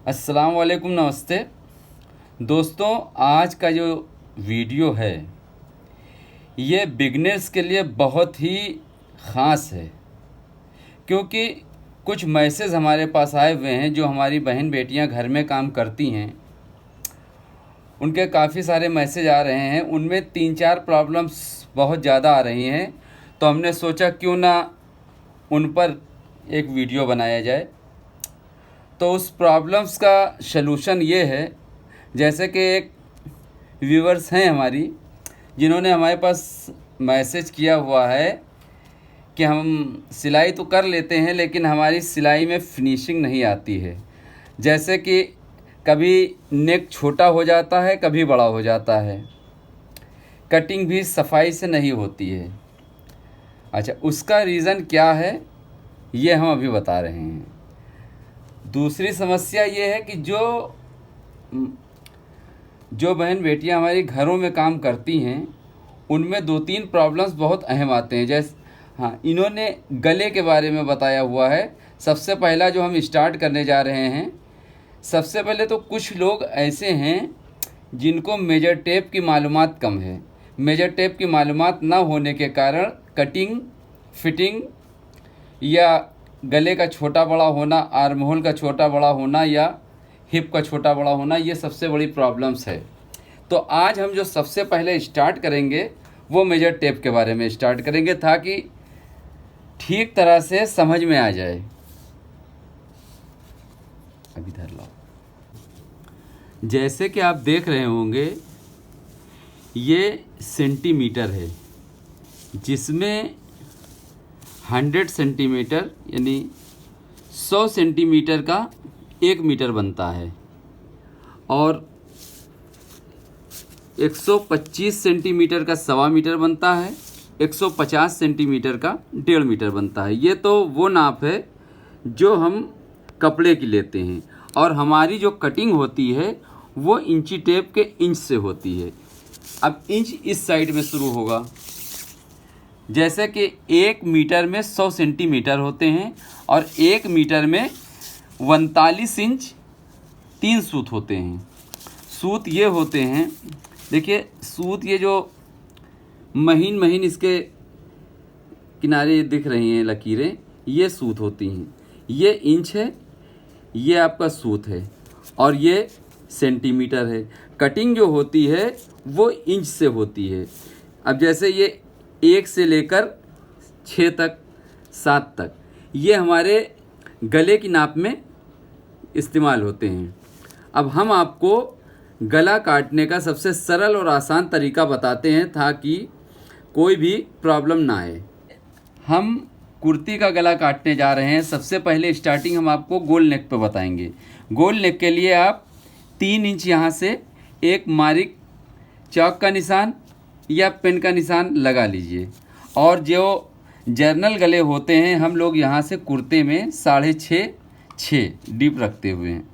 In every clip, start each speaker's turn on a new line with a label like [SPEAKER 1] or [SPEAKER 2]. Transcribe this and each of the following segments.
[SPEAKER 1] अस्सलाम वालेकुम, नमस्ते दोस्तों। आज का जो वीडियो है ये बिगनर्स के लिए बहुत ही ख़ास है, क्योंकि कुछ मैसेज हमारे पास आए हुए हैं। जो हमारी बहन बेटियां घर में काम करती हैं उनके काफ़ी सारे मैसेज आ रहे हैं। उनमें 3-4 प्रॉब्लम्स बहुत ज़्यादा आ रही हैं, तो हमने सोचा क्यों ना उन पर एक वीडियो बनाया जाए। तो उस प्रॉब्लम्स का सलूशन ये है, जैसे कि एक व्यूवर्स हैं हमारी जिन्होंने हमारे पास मैसेज किया हुआ है कि हम सिलाई तो कर लेते हैं लेकिन हमारी सिलाई में फिनिशिंग नहीं आती है। जैसे कि कभी नेक छोटा हो जाता है, कभी बड़ा हो जाता है, कटिंग भी सफाई से नहीं होती है। अच्छा, उसका रीज़न क्या है ये हम अभी बता रहे हैं। दूसरी समस्या ये है कि जो बहन बेटियां हमारी घरों में काम करती हैं उनमें 2-3 प्रॉब्लम्स बहुत अहम आते हैं। जैसे इन्होंने गले के बारे में बताया हुआ है। सबसे पहला जो हम स्टार्ट करने जा रहे हैं, सबसे पहले तो कुछ लोग ऐसे हैं जिनको मेजर टेप की मालूमात कम है। मेजर टेप की मालूमात ना होने के कारण कटिंग, फिटिंग या गले का छोटा बड़ा होना, आर्म होल का छोटा बड़ा होना या हिप का छोटा बड़ा होना, ये सबसे बड़ी प्रॉब्लम्स है। तो आज हम जो सबसे पहले स्टार्ट करेंगे वो मेजर टेप के बारे में स्टार्ट करेंगे, ताकि ठीक तरह से समझ में आ जाए। अभी इधर लाओ। जैसे कि आप देख रहे होंगे ये सेंटीमीटर है, जिसमें 100 सेंटीमीटर यानी 100 सेंटीमीटर का 1 मीटर बनता है, और 125 सेंटीमीटर का 1.25 मीटर बनता है, 150 सेंटीमीटर का 1.5 मीटर बनता है। ये तो वो नाप है जो हम कपड़े की लेते हैं, और हमारी जो कटिंग होती है वो इंची टेप के इंच से होती है। अब इंच इस साइड में शुरू होगा, जैसे कि 1 मीटर में 100 सेंटीमीटर होते हैं, और 1 मीटर में 39 इंच 3 सूत होते हैं। सूत ये होते हैं, देखिए सूत ये जो महीन महीन इसके किनारे दिख रही हैं लकीरें, ये सूत होती हैं। ये इंच है, ये आपका सूत है, और ये सेंटीमीटर है। कटिंग जो होती है वो इंच से होती है। अब जैसे ये 1 से लेकर 6 तक, 7 तक, ये हमारे गले की नाप में इस्तेमाल होते हैं। अब हम आपको गला काटने का सबसे सरल और आसान तरीका बताते हैं, ताकि कोई भी प्रॉब्लम ना आए। हम कुर्ती का गला काटने जा रहे हैं। सबसे पहले स्टार्टिंग हम आपको गोल नेक पे बताएंगे। गोल नेक के लिए आप 3 इंच यहाँ से एक मारिक चौक का निशान या पेन का निशान लगा लीजिए। और जो जर्नल गले होते हैं हम लोग यहाँ से कुर्ते में 6.5 डीप रखते हुए हैं।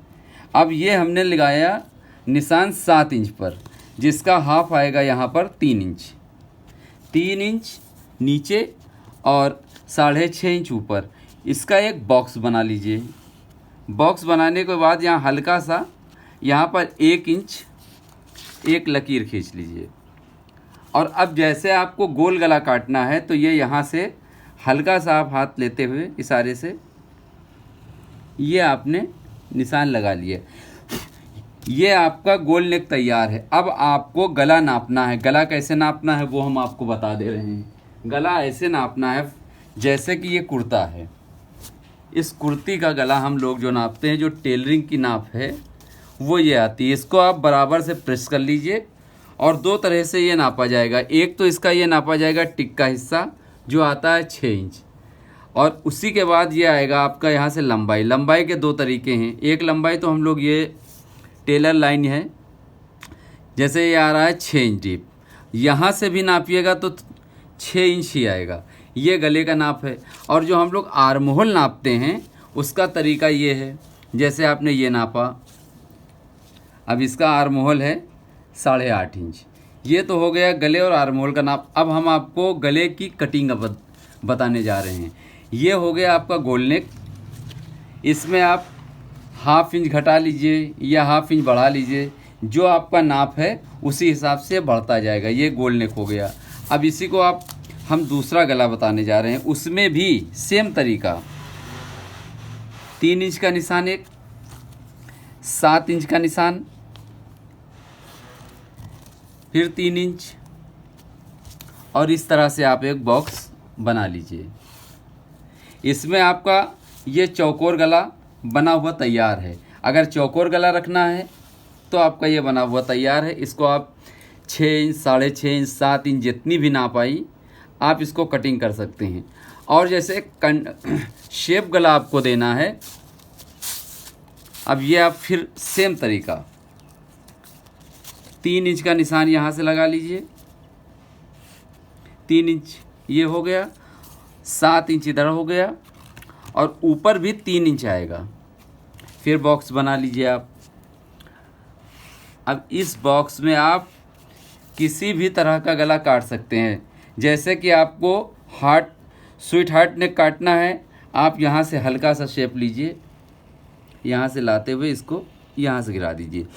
[SPEAKER 1] अब ये हमने लगाया निशान 7 इंच पर, जिसका हाफ आएगा यहाँ पर 3 इंच। 3 इंच नीचे और 6.5 इंच ऊपर इसका एक बॉक्स बना लीजिए। बॉक्स बनाने के बाद यहाँ हल्का सा यहाँ पर 1 इंच एक लकीर खींच लीजिए। और अब जैसे आपको गोल गला काटना है तो ये यहाँ से हल्का सा आप हाथ लेते हुए इशारे से ये आपने निशान लगा लिया। ये आपका गोल नेक तैयार है। अब आपको गला नापना है। गला कैसे नापना है वो हम आपको बता दे रहे हैं। गला ऐसे नापना है जैसे कि ये कुर्ता है। इस कुर्ती का गला हम लोग जो नापते हैं, जो टेलरिंग की नाप है वो ये आती है। इसको आप बराबर से प्रेस कर लीजिए, और 2 तरह से ये नापा जाएगा। एक तो इसका ये नापा जाएगा टिक का हिस्सा जो आता है 6 इंच, और उसी के बाद ये आएगा आपका यहाँ से लंबाई। लंबाई के 2 तरीके हैं। एक लंबाई तो हम लोग ये टेलर लाइन है, जैसे ये आ रहा है 6 इंच डीप, यहाँ से भी नापिएगा तो 6 इंच ही आएगा। ये गले का नाप है। और जो हम लोग आर्म होल नापते हैं उसका तरीका ये है, जैसे आपने ये नापा, अब इसका आर्म होल है 8.5 इंच। ये तो हो गया गले और आर्म होल का नाप। अब हम आपको गले की कटिंग बताने जा रहे हैं। ये हो गया आपका गोल नेक। इसमें आप हाफ इंच घटा लीजिए या हाफ इंच बढ़ा लीजिए, जो आपका नाप है उसी हिसाब से बढ़ता जाएगा। ये गोल नेक हो गया। अब इसी को हम दूसरा गला बताने जा रहे हैं, उसमें भी सेम तरीका, 3 इंच का निशान, एक 7 इंच का निशान, फिर 3 इंच, और इस तरह से आप एक बॉक्स बना लीजिए। इसमें आपका ये चौकोर गला बना हुआ तैयार है। अगर चौकोर गला रखना है तो आपका ये बना हुआ तैयार है। इसको आप 6 इंच, 6.5 इंच, 7 इंच जितनी भी नाप आई आप इसको कटिंग कर सकते हैं। और जैसे शेप गला आपको देना है, अब ये आप फिर सेम तरीका, 3 इंच का निशान यहाँ से लगा लीजिए, 3 इंच ये हो गया, 7 इंच इधर हो गया, और ऊपर भी 3 इंच आएगा। फिर बॉक्स बना लीजिए आप। अब इस बॉक्स में आप किसी भी तरह का गला काट सकते हैं। जैसे कि आपको स्वीट हार्ट नेक काटना है, आप यहाँ से हल्का सा शेप लीजिए, यहाँ से लाते हुए इसको यहाँ से गिरा दीजिए।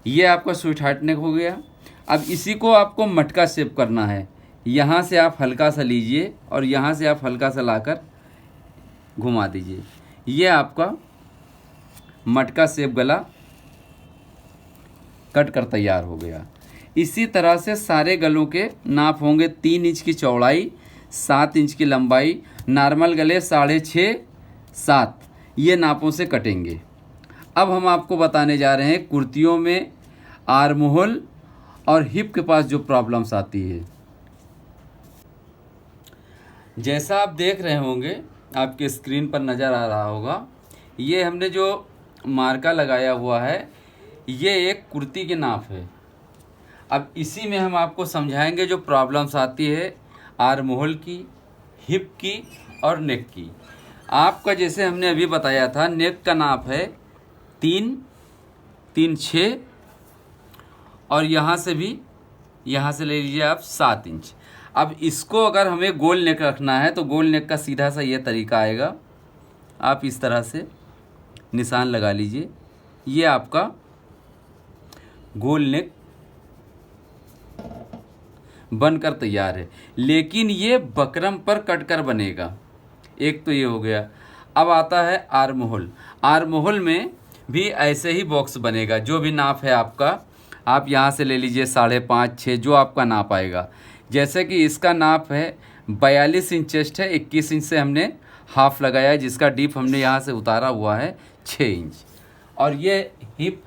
[SPEAKER 1] ये आपका स्वीट हार्ट नेक हो गया। अब इसी को आपको मटका शेप करना है। यहाँ से आप हल्का सा लीजिए और यहाँ से आप हल्का सा लाकर घुमा दीजिए। ये आपका मटका शेप गला कट कर तैयार हो गया। इसी तरह से सारे गलों के नाप होंगे 3 इंच की चौड़ाई, 7 इंच की लंबाई, नॉर्मल गले 6.5, 7, ये नापों से कटेंगे। अब हम आपको बताने जा रहे हैं कुर्तियों में आर्म होल और हिप के पास जो प्रॉब्लम्स आती है। जैसा आप देख रहे होंगे, आपके स्क्रीन पर नज़र आ रहा होगा, ये हमने जो मार्का लगाया हुआ है ये एक कुर्ती के नाप है। अब इसी में हम आपको समझाएंगे जो प्रॉब्लम्स आती है आर्म होल की, हिप की और नेक की। आपका जैसे हमने अभी बताया था, नेक का नाप है 3, 3, 6, और यहाँ से भी, यहाँ से ले लीजिए आप 7 इंच। अब इसको अगर हमें गोल नेक रखना है तो गोल नेक का सीधा सा ये तरीका आएगा। आप इस तरह से निशान लगा लीजिए, ये आपका गोल नेक बनकर तैयार है। लेकिन ये बकरम पर कटकर बनेगा। एक तो ये हो गया। अब आता है आर्म होल। आर्म होल में भी ऐसे ही बॉक्स बनेगा। जो भी नाप है आपका, आप यहाँ से ले लीजिए 5.5, 6, जो आपका नाप आएगा। जैसे कि इसका नाप है 42 इंच चेस्ट है, 21 इंच से हमने हाफ लगाया है, जिसका डीप हमने यहाँ से उतारा हुआ है 6 इंच। और ये हिप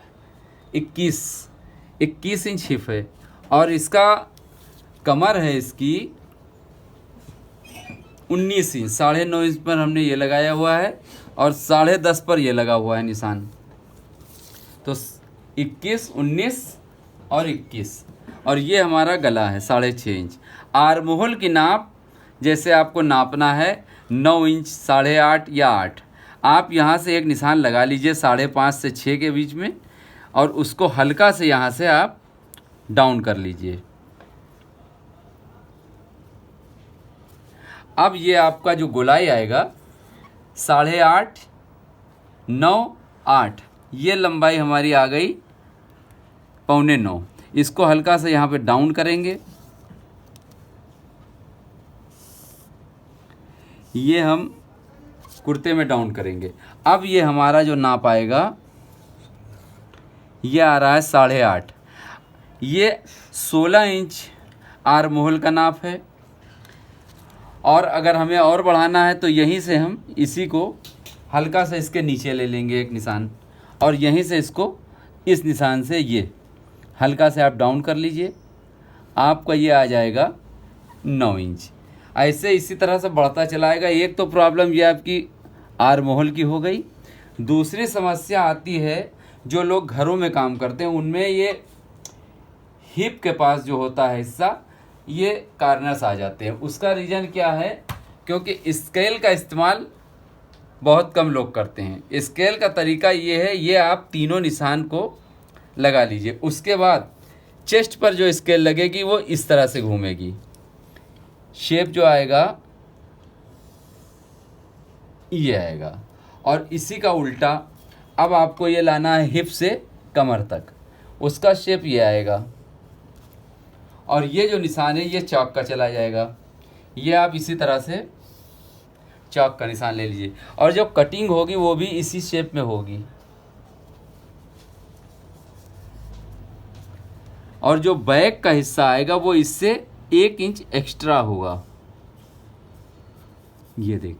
[SPEAKER 1] 21 इंच हिप है, और इसका कमर है इसकी 19 इंच, 9.5 इंच पर हमने ये लगाया हुआ है, और 10.5 पर ये लगा हुआ है निशान। तो 21, 19 और 21, और ये हमारा गला है 6.5 इंच। आर्म होल की नाप जैसे आपको नापना है 9 इंच, 8.5 या 8। आप यहाँ से एक निशान लगा लीजिए 5.5 से 6 के बीच में, और उसको हल्का से यहाँ से आप डाउन कर लीजिए। अब ये आपका जो गोलाई आएगा 8.5, 9, 8, ये लंबाई हमारी आ गई 8.25। इसको हल्का से यहाँ पे डाउन करेंगे। ये हम कुर्ते में डाउन करेंगे। अब ये हमारा जो नाप आएगा ये आ रहा है 8.5। ये 16 इंच आर्म होल का नाप है। और अगर हमें और बढ़ाना है तो यहीं से हम इसी को हल्का सा इसके नीचे ले लेंगे एक निशान, और यहीं से इसको इस निशान से ये हल्का से आप डाउन कर लीजिए। आपका ये आ जाएगा 9 इंच। ऐसे इसी तरह से बढ़ता चलाएगा। एक तो प्रॉब्लम ये आपकी आर्म होल की हो गई। दूसरी समस्या आती है जो लोग घरों में काम करते हैं, उनमें ये हिप के पास जो होता है हिस्सा, ये कार्नर्स आ जाते हैं। उसका रीज़न क्या है? क्योंकि स्केल का इस्तेमाल बहुत कम लोग करते हैं। स्केल का तरीका ये है, ये आप तीनों निशान को लगा लीजिए, उसके बाद चेस्ट पर जो स्केल लगेगी वो इस तरह से घूमेगी। शेप जो आएगा ये आएगा, और इसी का उल्टा अब आपको ये लाना है हिप से कमर तक, उसका शेप ये आएगा। और ये जो निशान है ये चौक का चला जाएगा। ये आप इसी तरह से चौक का निशान ले लीजिए, और जो कटिंग होगी वो भी इसी शेप में होगी। और जो बैक का हिस्सा आएगा वो इससे 1 इंच एक्स्ट्रा होगा। ये देख,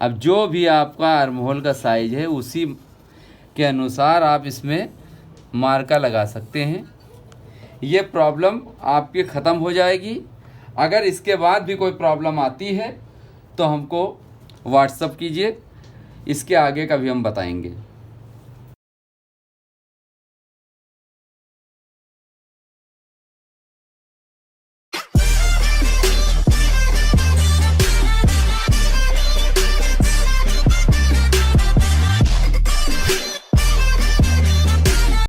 [SPEAKER 1] अब जो भी आपका आर्म होल का साइज है उसी के अनुसार आप इसमें मार्का लगा सकते हैं। ये प्रॉब्लम आपकी ख़त्म हो जाएगी। अगर इसके बाद भी कोई प्रॉब्लम आती है तो हमको व्हाट्सएप कीजिए, इसके आगे का भी हम बताएंगे।